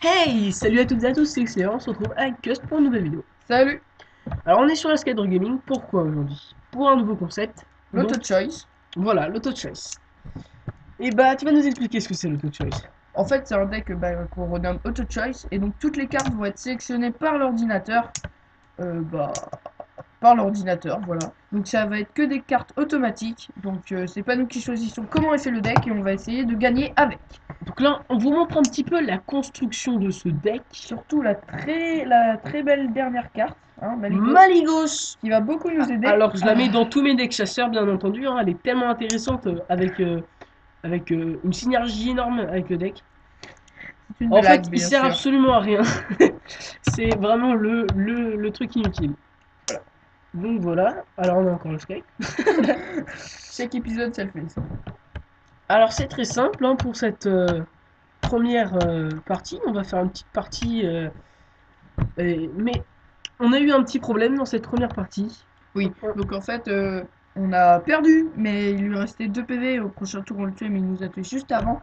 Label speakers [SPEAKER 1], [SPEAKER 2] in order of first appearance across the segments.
[SPEAKER 1] Hey, salut à toutes et à tous, c'est Excellent, on se retrouve avec Cust pour une nouvelle vidéo.
[SPEAKER 2] Salut,
[SPEAKER 1] Alors on est sur la Skydor Gaming, pourquoi aujourd'hui? Pour un nouveau concept, donc
[SPEAKER 2] l'auto-choice.
[SPEAKER 1] voilà, l'auto-choice. Et bah tu vas nous expliquer ce que c'est l'auto-choice.
[SPEAKER 2] En fait, c'est un deck qu'on renomme auto-choice et donc toutes les cartes vont être sélectionnées par l'ordinateur. euh, bah, Par l'ordinateur, voilà. Donc ça va être que des cartes automatiques. Donc c'est pas nous qui choisissons comment est fait le deck et on va essayer de gagner avec.
[SPEAKER 1] Donc là, on vous montre un petit peu la construction de ce deck.
[SPEAKER 2] Surtout la très belle dernière carte, hein, Maligos,
[SPEAKER 1] Maligos.
[SPEAKER 2] qui va beaucoup nous aider.
[SPEAKER 1] Alors je la mets dans tous mes decks chasseurs, bien entendu, hein, elle est tellement intéressante avec une synergie énorme avec le deck.
[SPEAKER 2] C'est une
[SPEAKER 1] En fait,
[SPEAKER 2] blague,
[SPEAKER 1] il
[SPEAKER 2] bien
[SPEAKER 1] sert
[SPEAKER 2] sûr.
[SPEAKER 1] absolument à rien. C'est vraiment le truc inutile. Donc voilà, alors on a encore le Skype.
[SPEAKER 2] Chaque épisode, ça le fait ça.
[SPEAKER 1] Alors c'est très simple hein, pour cette première partie. On va faire une petite partie. Mais on a eu un petit problème dans cette première partie.
[SPEAKER 2] Oui, donc en fait, on a perdu, mais il lui restait 2 PV. Au prochain tour, on le tuait, mais il nous a tué juste avant.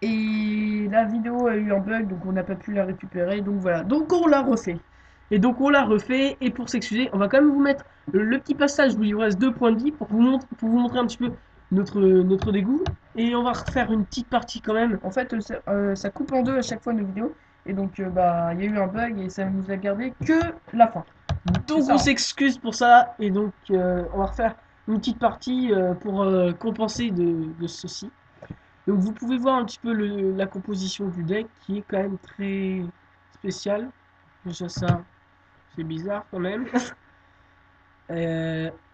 [SPEAKER 2] Et la vidéo a eu un bug, donc on n'a pas pu la récupérer. Donc voilà, donc on l'a refait.
[SPEAKER 1] Et donc on l'a refait. Et pour s'excuser, on va quand même vous mettre le petit passage où il vous reste 2 points de vie pour vous montrer un petit peu notre dégoût. Et on va refaire une petite partie quand même.
[SPEAKER 2] En fait, ça coupe en deux à chaque fois nos vidéos. Et donc, bah, il y a eu un bug et ça nous a gardé que la fin.
[SPEAKER 1] Donc
[SPEAKER 2] ça,
[SPEAKER 1] on
[SPEAKER 2] hein.
[SPEAKER 1] s'excuse pour ça. Et donc on va refaire une petite partie pour compenser de ceci. Donc vous pouvez voir un petit peu la composition du deck qui est quand même très spéciale. Déjà ça, c'est bizarre quand même.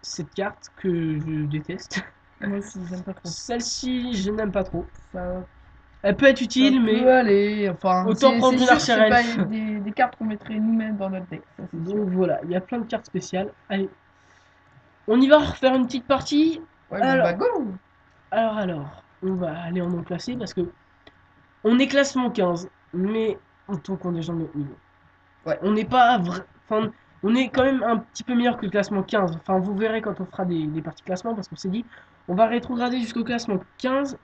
[SPEAKER 1] Cette carte que je déteste.
[SPEAKER 2] Moi aussi, j'aime pas trop.
[SPEAKER 1] Celle-ci, je n'aime pas trop.
[SPEAKER 2] Ça,
[SPEAKER 1] Elle peut être
[SPEAKER 2] ça
[SPEAKER 1] utile, mais
[SPEAKER 2] peut aller. Enfin,
[SPEAKER 1] autant
[SPEAKER 2] c'est
[SPEAKER 1] prendre une
[SPEAKER 2] sûr que c'est
[SPEAKER 1] archère
[SPEAKER 2] pas
[SPEAKER 1] elfe.
[SPEAKER 2] des cartes qu'on mettrait nous-mêmes dans notre deck. Ça, c'est sûr.
[SPEAKER 1] Donc voilà, il y a plein de cartes spéciales. Allez, on y va refaire une petite partie.
[SPEAKER 2] Ouais, bon, bah,
[SPEAKER 1] Alors,
[SPEAKER 2] go!
[SPEAKER 1] on va aller en non classé parce que on est classement 15, mais en tant qu'on est gens de notre niveau.
[SPEAKER 2] Ouais.
[SPEAKER 1] On n'est pas enfin, on est quand même un petit peu meilleur que le classement 15. Enfin, vous verrez quand on fera des parties classement parce qu'on s'est dit, on va rétrograder jusqu'au classement 15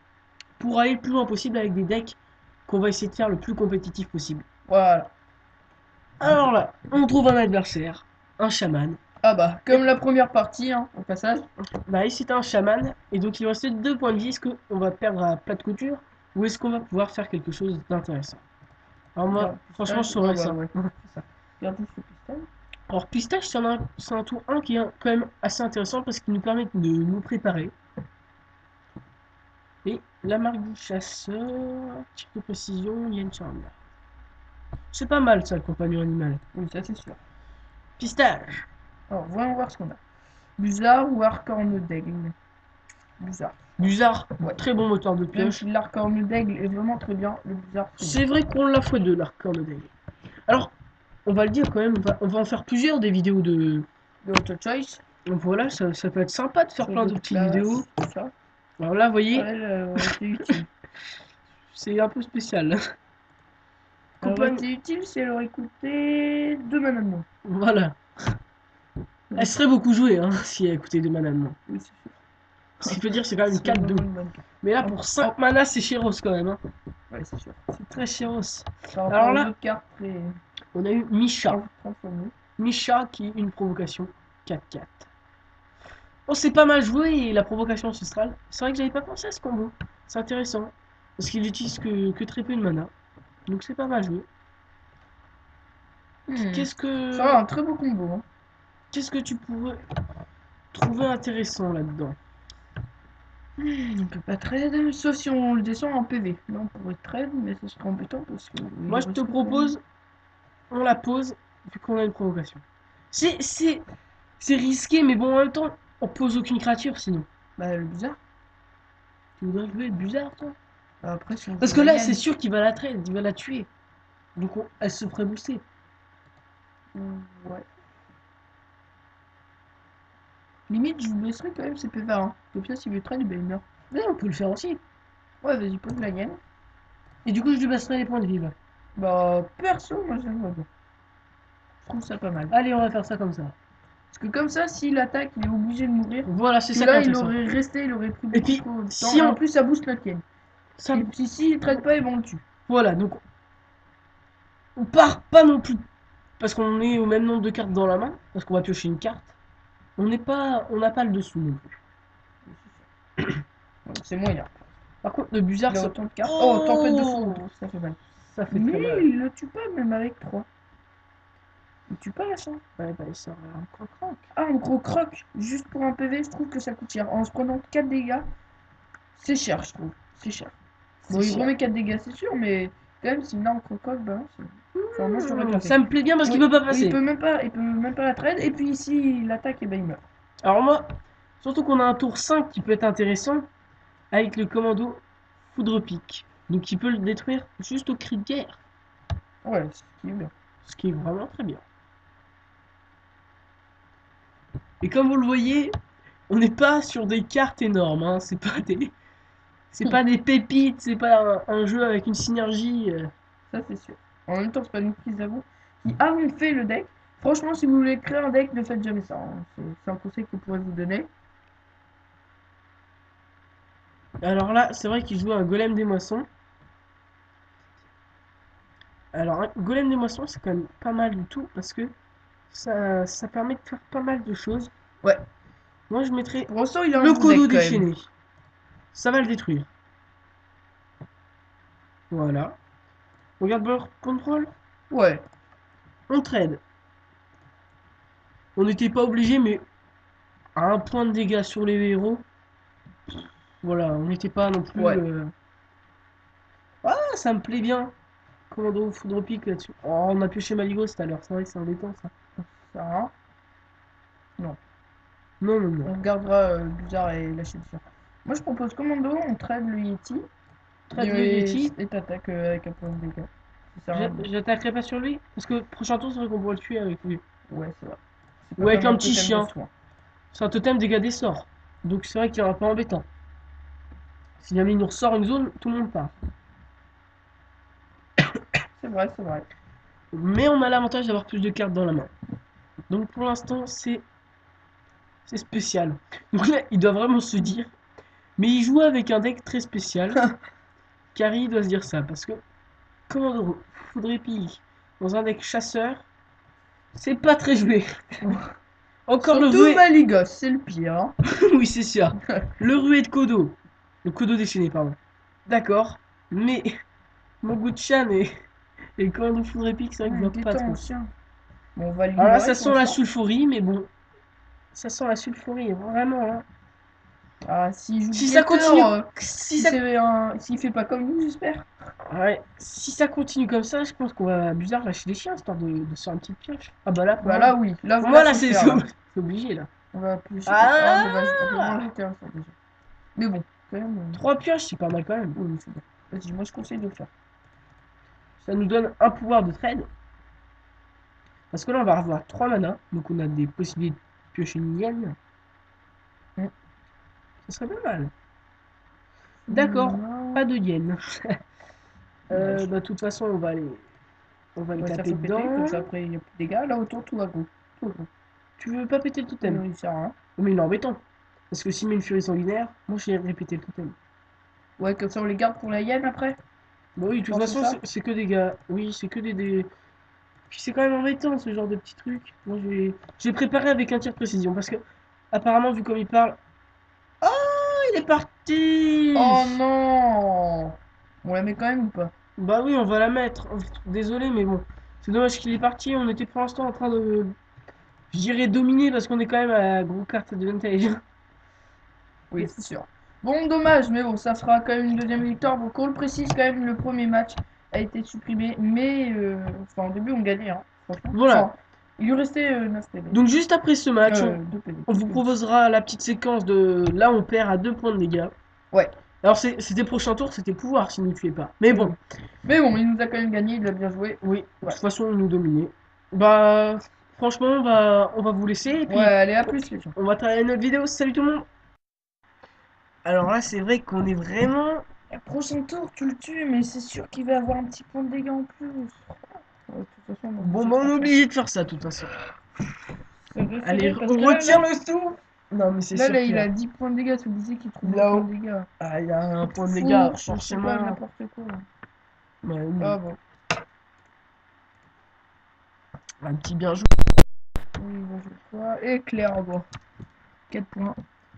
[SPEAKER 1] pour aller le plus loin possible avec des decks qu'on va essayer de faire le plus compétitif possible.
[SPEAKER 2] Voilà.
[SPEAKER 1] Alors là, on trouve un adversaire, un chaman.
[SPEAKER 2] Ah bah,
[SPEAKER 1] Et
[SPEAKER 2] comme la première partie, hein, au passage.
[SPEAKER 1] bah, ici c'est un chaman, et donc il va rester 2 points de vie. Est-ce qu'on va perdre à plat de couture ou est-ce qu'on va pouvoir faire quelque chose d'intéressant? Alors moi,
[SPEAKER 2] Garde
[SPEAKER 1] franchement,
[SPEAKER 2] pistache.
[SPEAKER 1] je saurais ça.
[SPEAKER 2] Ouais, c'est ça. Gardez ce pistache.
[SPEAKER 1] Alors pistache, c'est un tour 1 qui est quand même assez intéressant parce qu'il nous permet de nous préparer. Et la marque du chasseur, type de précision, Yen Charmer. C'est pas mal ça, le compagnon animal.
[SPEAKER 2] Oui, ça c'est sûr.
[SPEAKER 1] Pistache.
[SPEAKER 2] Alors, voyons voir ce qu'on a. Blizzard ou Arcorne d'Aigle? Blizzard.
[SPEAKER 1] Buzard,
[SPEAKER 2] Ouais.
[SPEAKER 1] très bon moteur de
[SPEAKER 2] Même
[SPEAKER 1] pioche.
[SPEAKER 2] si l'Arcorne d'Aigle est vraiment très bien, le Blizzard
[SPEAKER 1] C'est vrai qu'on l'a fois de l'arc de Dale. Alors, on va le dire quand même, on va en faire plusieurs des vidéos de.
[SPEAKER 2] de auto-choice.
[SPEAKER 1] Donc voilà, ça peut être sympa de faire
[SPEAKER 2] Sur
[SPEAKER 1] plein de
[SPEAKER 2] d'autres
[SPEAKER 1] petites
[SPEAKER 2] classes,
[SPEAKER 1] vidéos.
[SPEAKER 2] tout ça.
[SPEAKER 1] Alors là, vous voyez,
[SPEAKER 2] Ouais, c'est utile.
[SPEAKER 1] c'est un peu spécial.
[SPEAKER 2] Alors,
[SPEAKER 1] Compagne.
[SPEAKER 2] c'est utile si elle aurait coûté 2 mana de moins.
[SPEAKER 1] Voilà. Elle serait beaucoup jouée hein, si elle coûtait 2 mana de moins.
[SPEAKER 2] Oui, c'est sûr.
[SPEAKER 1] Ce qui veut dire c'est quand même
[SPEAKER 2] C'est
[SPEAKER 1] 4-2.
[SPEAKER 2] vraiment une bonne carte.
[SPEAKER 1] Mais là, pour 5 mana, c'est chéros quand même. Hein.
[SPEAKER 2] Ouais, c'est sûr.
[SPEAKER 1] C'est très chéros.
[SPEAKER 2] Par rapport
[SPEAKER 1] Alors
[SPEAKER 2] aux
[SPEAKER 1] là,
[SPEAKER 2] autres cartes très
[SPEAKER 1] on a eu Misha.
[SPEAKER 2] transformées.
[SPEAKER 1] Misha qui est une provocation 4-4. Oh, c'est pas mal joué la provocation ancestrale. C'est vrai que j'avais pas pensé à ce combo. C'est intéressant. Parce qu'il utilise que très peu de mana. Donc c'est pas mal joué. Qu'est-ce
[SPEAKER 2] Ça va,
[SPEAKER 1] que.
[SPEAKER 2] un très beau combo. Hein.
[SPEAKER 1] Qu'est-ce que tu pourrais trouver intéressant là-dedans?
[SPEAKER 2] On peut pas trade, sauf si on le descend en PV. Là, on pourrait trade, mais ce serait embêtant parce que.
[SPEAKER 1] Moi je te propose, on la pose, vu qu'on a une provocation. C'est risqué, mais bon en même temps, on pose aucune créature sinon.
[SPEAKER 2] Bah, le bizarre.
[SPEAKER 1] Tu voudrais jouer le bizarre toi?
[SPEAKER 2] Bah, après, si on
[SPEAKER 1] Parce
[SPEAKER 2] joue
[SPEAKER 1] que
[SPEAKER 2] la
[SPEAKER 1] là
[SPEAKER 2] Yann,
[SPEAKER 1] c'est sûr qu'il va la trade, il va la tuer. Donc elle se ferait booster.
[SPEAKER 2] ouais. Limite, je vous laisserai quand même ces PV, hein. Comme ça, s'il veut trade, ben il meurt.
[SPEAKER 1] Mais on peut le faire aussi.
[SPEAKER 2] Ouais, vas-y, pose la Yann.
[SPEAKER 1] Et du coup je lui baisserai les points de vie là.
[SPEAKER 2] Bah, perso, moi, j'aimerais bien. Je trouve ça pas mal.
[SPEAKER 1] Allez, on va faire ça comme ça.
[SPEAKER 2] Parce que comme ça, s'il attaque, il est obligé de mourir.
[SPEAKER 1] Voilà, c'est
[SPEAKER 2] Puis
[SPEAKER 1] ça qui est
[SPEAKER 2] là, il
[SPEAKER 1] intéressant.
[SPEAKER 2] aurait resté, il aurait pris
[SPEAKER 1] Et puis,
[SPEAKER 2] beaucoup de temps.
[SPEAKER 1] si
[SPEAKER 2] Et en
[SPEAKER 1] on.
[SPEAKER 2] plus, ça booste notre Yen.
[SPEAKER 1] Ça,
[SPEAKER 2] Et puis, s'il trade pas, ils vont le tuer.
[SPEAKER 1] voilà, donc On part pas non plus parce qu'on est au même nombre de cartes dans la main, parce qu'on va piocher une carte. On n'a pas le dessous non plus.
[SPEAKER 2] C'est moyen.
[SPEAKER 1] Par contre, le Buzard,
[SPEAKER 2] Il a
[SPEAKER 1] ça...
[SPEAKER 2] autant de cartes. Oh, tempête de foudre, ça fait mal.
[SPEAKER 1] Ça fait
[SPEAKER 2] Mais
[SPEAKER 1] très mal.
[SPEAKER 2] il le tue pas même avec 3. Il tue pas la ça.
[SPEAKER 1] Ouais, bah, il sort un croc-croc.
[SPEAKER 2] Ah, un gros croc, juste pour un PV, je trouve que ça coûte cher. En se prenant 4 dégâts, c'est cher, je trouve. C'est cher. Bon, il remet 4 dégâts, c'est sûr, mais quand même, s'il a un croc-croc, bah, enfin, moi, je l'aurais pas fait.
[SPEAKER 1] Ça me plaît bien parce qu'il
[SPEAKER 2] Oui,
[SPEAKER 1] peut pas
[SPEAKER 2] oui,
[SPEAKER 1] passer.
[SPEAKER 2] il peut même pas la trade, et puis ici, il attaque, et ben il meurt.
[SPEAKER 1] Alors moi, surtout qu'on a un tour 5 qui peut être intéressant avec le commando Foudre Pique. Donc il peut le détruire juste au cri de guerre.
[SPEAKER 2] Ouais, ce qui est bien.
[SPEAKER 1] Ce qui est vraiment très bien. Et comme vous le voyez, on n'est pas sur des cartes énormes. Hein. C'est pas des pépites, c'est pas un jeu avec une synergie.
[SPEAKER 2] Ça, c'est sûr. En même temps, c'est pas une prise à vous qui avons fait le deck. Franchement, si vous voulez créer un deck, ne faites jamais ça. Hein. C'est un conseil que je pourrais vous donner.
[SPEAKER 1] Alors là, c'est vrai qu'il joue un golem des moissons. Alors, un golem des moissons, c'est quand même pas mal du tout parce que ça permet de faire pas mal de choses.
[SPEAKER 2] Ouais.
[SPEAKER 1] Moi, je mettrais
[SPEAKER 2] Pour l'instant, il a un
[SPEAKER 1] le
[SPEAKER 2] bon
[SPEAKER 1] Kodo
[SPEAKER 2] deck, quand même.
[SPEAKER 1] déchaîné. Ça va le détruire. Voilà. Regarde Bird Control.
[SPEAKER 2] Ouais.
[SPEAKER 1] On trade. On n'était pas obligé, mais à un point de dégâts sur les héros. Voilà, on n'était pas non plus.
[SPEAKER 2] Ouais.
[SPEAKER 1] Ah, ça me plaît bien. Commando Foudre Pique là-dessus. Oh, on a pioché Maligos tout à l'heure. C'est vrai que c'est embêtant ça.
[SPEAKER 2] Ça.
[SPEAKER 1] Non, non, non.
[SPEAKER 2] On regardera Bizarre et la chute. Moi, je propose commando, on trade le Yeti.
[SPEAKER 1] Trade le Yeti.
[SPEAKER 2] Et t'attaques avec un point de dégâts. Ça sert à rien.
[SPEAKER 1] J'attaquerai pas sur lui. Parce que prochain tour, c'est vrai qu'on pourrait le tuer avec lui.
[SPEAKER 2] Ouais, c'est vrai. C'est
[SPEAKER 1] Ou
[SPEAKER 2] pas
[SPEAKER 1] avec
[SPEAKER 2] comme
[SPEAKER 1] un petit
[SPEAKER 2] totem de
[SPEAKER 1] chien.
[SPEAKER 2] soin.
[SPEAKER 1] C'est un totem dégâts des sorts. Donc c'est vrai qu'il est un peu embêtant. Si jamais il nous ressort une zone, tout le monde part.
[SPEAKER 2] C'est vrai, c'est vrai.
[SPEAKER 1] Mais on a l'avantage d'avoir plus de cartes dans la main. Donc pour l'instant, c'est spécial. Donc là, il doit vraiment se dire. Mais il joue avec un deck très spécial. Carrie doit se dire ça. Parce que Commando Foudre Pique dans un deck chasseur, c'est pas très joué. Encore le
[SPEAKER 2] Surtout
[SPEAKER 1] rué.
[SPEAKER 2] Maligos, c'est le pire. Hein.
[SPEAKER 1] Oui, c'est sûr. Le rué de Kodo. Le Kodo déchaîné, pardon. D'accord. Mais mon goût de Chan et le Commando Foudre Pique, c'est vrai que je vois pas trop.
[SPEAKER 2] Ancien. Bon, on va
[SPEAKER 1] Alors là,
[SPEAKER 2] l'ignorer
[SPEAKER 1] ça
[SPEAKER 2] pour
[SPEAKER 1] sent la
[SPEAKER 2] l'instant.
[SPEAKER 1] sulfurie, mais bon. Ça sent la sulfurie, vraiment. Hein.
[SPEAKER 2] Ah, s'il joue
[SPEAKER 1] Si ça
[SPEAKER 2] Pieter,
[SPEAKER 1] continue. Si ça...
[SPEAKER 2] s'il fait pas comme nous, j'espère.
[SPEAKER 1] Ouais, si ça continue comme ça, je pense qu'on va bizarre lâcher les chiens histoire de se faire une petite pioche. Ah bah là, pour
[SPEAKER 2] Bah
[SPEAKER 1] moi,
[SPEAKER 2] là, oui. Là,
[SPEAKER 1] pour moi, là,
[SPEAKER 2] faut
[SPEAKER 1] c'est
[SPEAKER 2] le faire, là.
[SPEAKER 1] c'est obligé là.
[SPEAKER 2] On va plus.
[SPEAKER 1] Ah
[SPEAKER 2] dommage. On peut moins jeter un sort, déjà. Mais bon, quand même.
[SPEAKER 1] 3 pioches, c'est pas mal quand même.
[SPEAKER 2] Oui, c'est bien. Vas-y, moi, je conseille de le faire.
[SPEAKER 1] Ça nous donne un pouvoir de trade. Parce que là, on va avoir 3 mana. Donc, on a des possibilités de piocher une yen. Ça serait pas mal. D'accord, pas de yen. Bah, de toute façon, on va aller
[SPEAKER 2] Ouais, ça
[SPEAKER 1] taper
[SPEAKER 2] faut péter,
[SPEAKER 1] dedans.
[SPEAKER 2] comme ça, après, il n'y a plus de dégâts. Là, autour, tout va go. Tout va go.
[SPEAKER 1] Tu veux pas péter le totem?
[SPEAKER 2] Non, il sert à rien.
[SPEAKER 1] Mais il est embêtant. Parce que s'il met une furie sanguinaire, moi j'ai répété le totem.
[SPEAKER 2] Ouais, comme ça, on les garde pour la yen après.
[SPEAKER 1] Bah oui, de toute
[SPEAKER 2] Oh,
[SPEAKER 1] façon,
[SPEAKER 2] c'est ça
[SPEAKER 1] c'est que des gars. Oui, c'est que des. Puis c'est quand même embêtant ce genre de petits trucs. Moi j'ai préparé avec un tir de précision. Parce que, apparemment, vu comme il parle. Oh, il est parti!
[SPEAKER 2] Oh non! On la met quand même ou pas?
[SPEAKER 1] Bah oui, on va la mettre. Désolé, mais bon. C'est dommage qu'il est parti. On était pour l'instant en train de. Je dirais dominer parce qu'on est quand même à la grosse carte advantage.
[SPEAKER 2] Oui, c'est sûr. Bon, dommage, mais bon, ça fera quand même une deuxième victoire. Donc, on le précise quand même, le premier match a été supprimé, mais enfin, au début, on gagnait, hein, franchement.
[SPEAKER 1] Voilà.
[SPEAKER 2] Enfin, il lui restait 9 PV.
[SPEAKER 1] Donc juste après ce match,
[SPEAKER 2] 2 PV.
[SPEAKER 1] on vous proposera la petite séquence de là on perd à 2 points de dégâts.
[SPEAKER 2] Ouais.
[SPEAKER 1] Alors c'était prochain tour, c'était pouvoir s'il ne tuait pas. Mais bon.
[SPEAKER 2] Mais bon, il nous a quand même gagné, il a bien joué.
[SPEAKER 1] Oui, de
[SPEAKER 2] Ouais.
[SPEAKER 1] toute façon il nous dominait. Bah franchement on va vous laisser et puis
[SPEAKER 2] Ouais, allez, à plus les gens.
[SPEAKER 1] on va travailler notre vidéo. Salut tout le monde. Alors là c'est vrai qu'on est vraiment.
[SPEAKER 2] Le prochain tour, tu le tues, mais c'est sûr qu'il va avoir un petit point de dégâts en plus. Ouais, de toute façon,
[SPEAKER 1] Bon bah on est obligé de faire ça de toute façon. Allez,
[SPEAKER 2] parce que
[SPEAKER 1] retire le sou. Non mais c'est sûr.
[SPEAKER 2] Là, il a 10 points de dégâts, tu disais qu'il trouve un
[SPEAKER 1] Là-haut.
[SPEAKER 2] point de dégâts.
[SPEAKER 1] Ah il y a un point de dégâts
[SPEAKER 2] Je sais pas,
[SPEAKER 1] forcément.
[SPEAKER 2] n'importe quoi.
[SPEAKER 1] Ouais, oui.
[SPEAKER 2] Ah bon.
[SPEAKER 1] Un petit bien joué.
[SPEAKER 2] Oui, bon, je crois. Et Claire, bon. 4 points.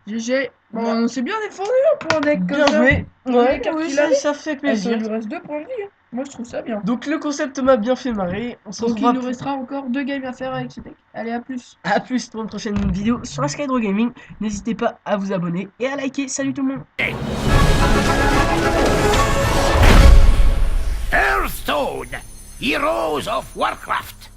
[SPEAKER 2] GG. Bon, on s'est bien défendu pour un deck comme
[SPEAKER 1] Bien
[SPEAKER 2] ça.
[SPEAKER 1] joué.
[SPEAKER 2] Les
[SPEAKER 1] Ouais,
[SPEAKER 2] cartes
[SPEAKER 1] oui,
[SPEAKER 2] qu'il avait.
[SPEAKER 1] ça fait
[SPEAKER 2] Il
[SPEAKER 1] plaisir.
[SPEAKER 2] lui reste 2 points de vie. Hein. Moi, je trouve ça bien.
[SPEAKER 1] Donc le concept m'a bien fait marrer. On se
[SPEAKER 2] Donc,
[SPEAKER 1] retrouvera
[SPEAKER 2] il nous restera encore 2 games à faire avec ce deck. Allez, à plus.
[SPEAKER 1] à plus pour une prochaine vidéo sur la Skydro Gaming. N'hésitez pas à vous abonner et à liker. Salut tout le monde.
[SPEAKER 3] Hearthstone, Heroes of Warcraft.